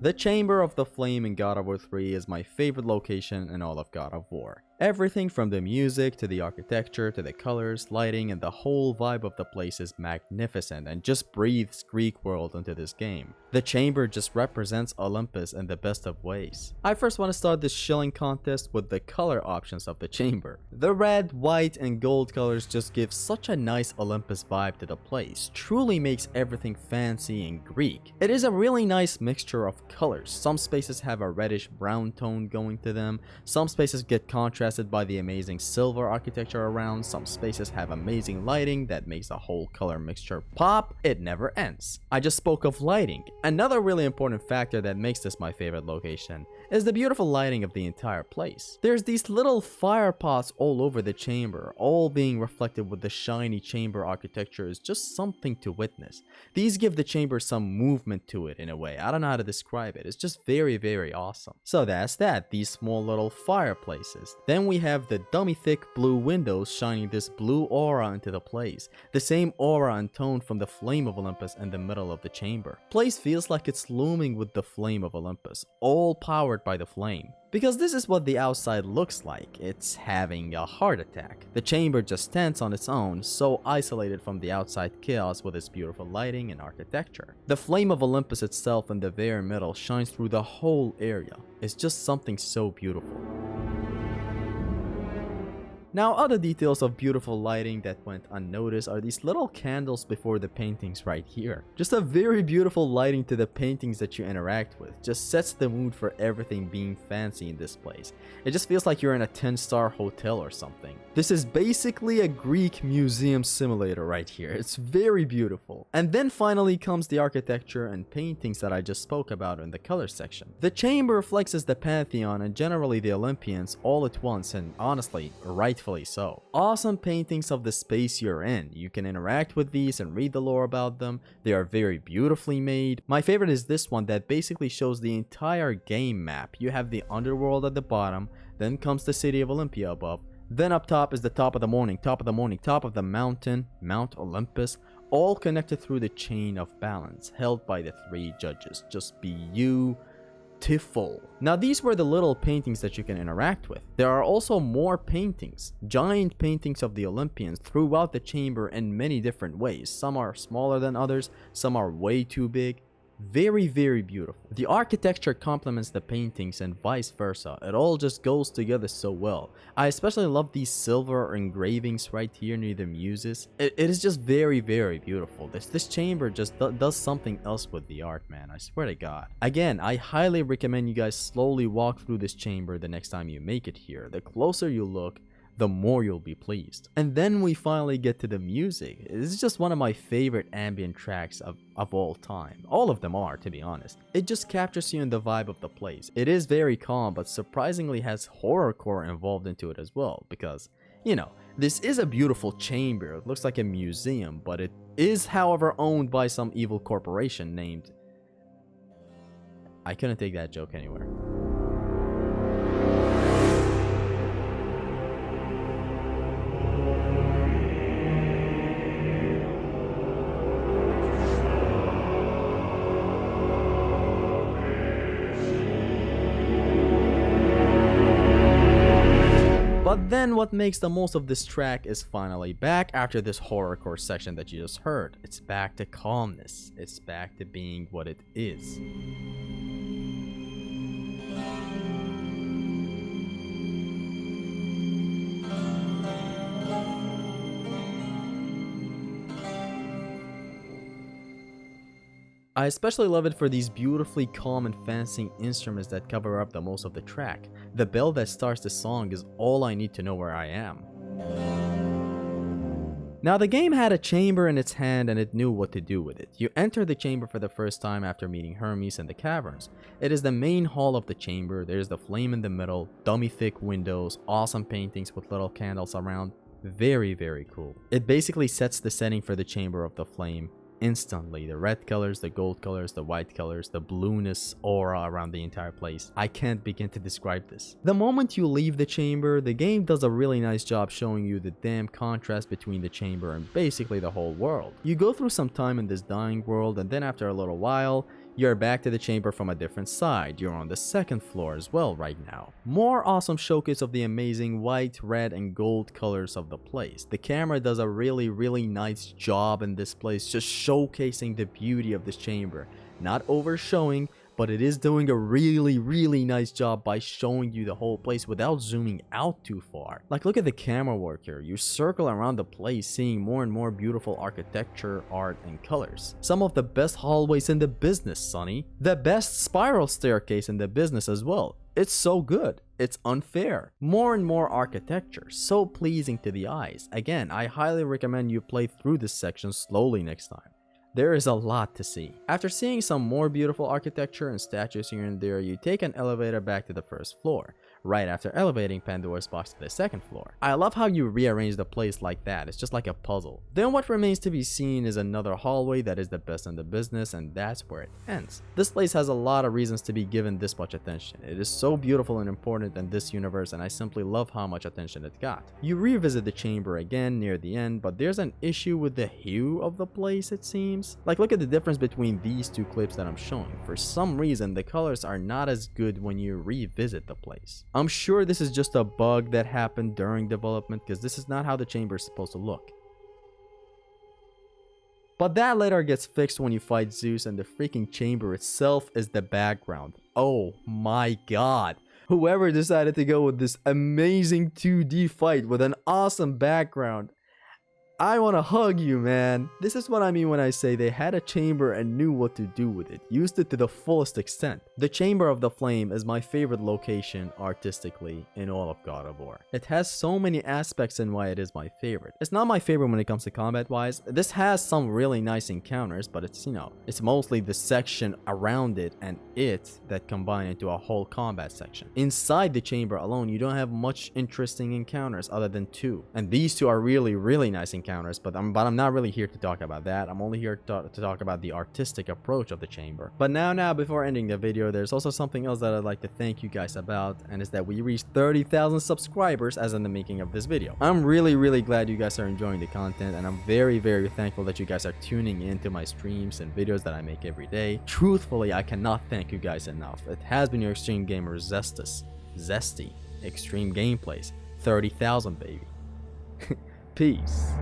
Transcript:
The Chamber of the Flame in God of War 3 is my favorite location in all of God of War. Everything from the music to the architecture to the colors, lighting, and the whole vibe of the place is magnificent and just breathes Greek world into this game. The chamber just represents Olympus in the best of ways. I first want to start this shilling contest with the color options of the chamber. The red, white, and gold colors just give such a nice Olympus vibe to the place, truly makes everything fancy and Greek. It is a really nice mixture of colors. Some spaces have a reddish brown tone going to them, some spaces get contrasted by the amazing silver architecture around, some spaces have amazing lighting that makes the whole color mixture pop. It never ends. I just spoke of lighting. Another really important factor that makes this my favorite location is the beautiful lighting of the entire place. There's these little fire pots all over the chamber, all being reflected with the shiny chamber architecture is just something to witness. These give the chamber some movement to it in a way. I don't know how to describe it. It's just very awesome. So that's that, these small little fireplaces. Then we have the dummy thick blue windows shining this blue aura into the place. The same aura and tone from the flame of Olympus in the middle of the chamber. Place feels like it's looming with the flame of Olympus, all powered by the flame. Because this is what the outside looks like, it's having a heart attack. The chamber just stands on its own, so isolated from the outside chaos with its beautiful lighting and architecture. The flame of Olympus itself in the very middle shines through the whole area. It's just something so beautiful. Now, other details of beautiful lighting that went unnoticed are these little candles before the paintings right here. Just a very beautiful lighting to the paintings that you interact with. Just sets the mood for everything being fancy in this place. It just feels like you're in a 10-star hotel or something. This is basically a Greek museum simulator right here. It's very beautiful. And then finally comes the architecture and paintings that I just spoke about in the color section. The chamber flexes the Pantheon and generally the Olympians all at once, and honestly, rightfully so. Awesome paintings of the space you're in. You can interact with these and read the lore about them. They are very beautifully made. My favorite is this one that basically shows the entire game map. You have the underworld at the bottom, then comes the city of Olympia above, then up top is the top of the morning, top of the mountain, Mount Olympus, all connected through the chain of balance held by the three judges. Just beautiful. Now these were the little paintings that you can interact with. There are also more paintings, giant paintings of the Olympians throughout the chamber in many different ways. Some are smaller than others, some are way too big. Very beautiful. The architecture complements the paintings and vice versa. It all just goes together so well. I especially love these silver engravings right here near the muses. It is just very beautiful. This chamber just does something else with the art, man. I swear to God. Again, I highly recommend you guys slowly walk through this chamber the next time you make it here. The closer you look, the more you'll be pleased. And then we finally get to the music. This is just one of my favorite ambient tracks of all time. All of them are, to be honest. It just captures you in the vibe of the place. It is very calm, but surprisingly has horrorcore involved into it as well, because, you know, this is a beautiful chamber. It looks like a museum, but it is, however, owned by some evil corporation named... I couldn't take that joke anywhere. But then what makes the most of this track is finally back after this horrorcore section that you just heard. It's back to calmness. It's back to being what it is. I especially love it for these beautifully calm and fancy instruments that cover up the most of the track. The bell that starts the song is all I need to know where I am. Now the game had a chamber in its hand and it knew what to do with it. You enter the chamber for the first time after meeting Hermes in the caverns. It is the main hall of the chamber. There's the flame in the middle, dummy thick windows, awesome paintings with little candles around. Very cool. It basically sets the setting for the chamber of the flame. instantly. The red colors, the gold colors, the white colors, the blueness aura around the entire place. I can't begin to describe this. The moment you leave the chamber, the game does a really nice job showing you the damn contrast between the chamber and basically the whole world. You go through some time in this dying world, and then after a little while, you're back to the chamber from a different side. You're on the second floor as well right now. More awesome showcase of the amazing white, red, and gold colors of the place. The camera does a really nice job in this place, just showcasing the beauty of this chamber. Not overshowing, but it is doing a really nice job by showing you the whole place without zooming out too far. Like, look at the camera work here. You circle around the place, seeing more and more beautiful architecture, art, and colors. Some of the best hallways in the business, Sonny. The best spiral staircase in the business as well. It's so good. It's unfair. More and more architecture, so pleasing to the eyes. Again, I highly recommend you play through this section slowly next time. There is a lot to see. After seeing some more beautiful architecture and statues here and there, you take an elevator back to the first floor, right after elevating Pandora's box to the second floor. I love how you rearrange the place like that. It's just like a puzzle. Then what remains to be seen is another hallway that is the best in the business, and that's where it ends. This place has a lot of reasons to be given this much attention. It is so beautiful and important in this universe, and I simply love how much attention it got. You revisit the chamber again near the end, but there's an issue with the hue of the place, it seems. Like, look at the difference between these two clips that I'm showing. For some reason, the colors are not as good when you revisit the place. I'm sure this is just a bug that happened during development, because this is not how the chamber is supposed to look. But that later gets fixed when you fight Zeus, and the freaking chamber itself is the background. Oh my god. Whoever decided to go with this amazing 2D fight with an awesome background, I want to hug you, man. This is what I mean when I say they had a chamber and knew what to do with it, used it to the fullest extent. The Chamber of the Flame is my favorite location artistically in all of God of War. It has so many aspects in why it is my favorite. It's not my favorite when it comes to combat wise. This has some really nice encounters, but it's, you know, it's mostly the section around it and it that combine into a whole combat section. Inside the chamber alone, you don't have much interesting encounters other than two, and these two are really nice encounters, but I'm not really here to talk about that. I'm only here to talk about the artistic approach of the chamber. But now before ending the video, there's also something else that I'd like to thank you guys about, and is that we reached 30,000 subscribers as in the making of this video. I'm really glad you guys are enjoying the content, and I'm very thankful that you guys are tuning into my streams and videos that I make every day. Truthfully, I cannot thank you guys enough. It has been your Extreme Gamer Zesty Extreme Gameplays. 30,000 baby. Peace.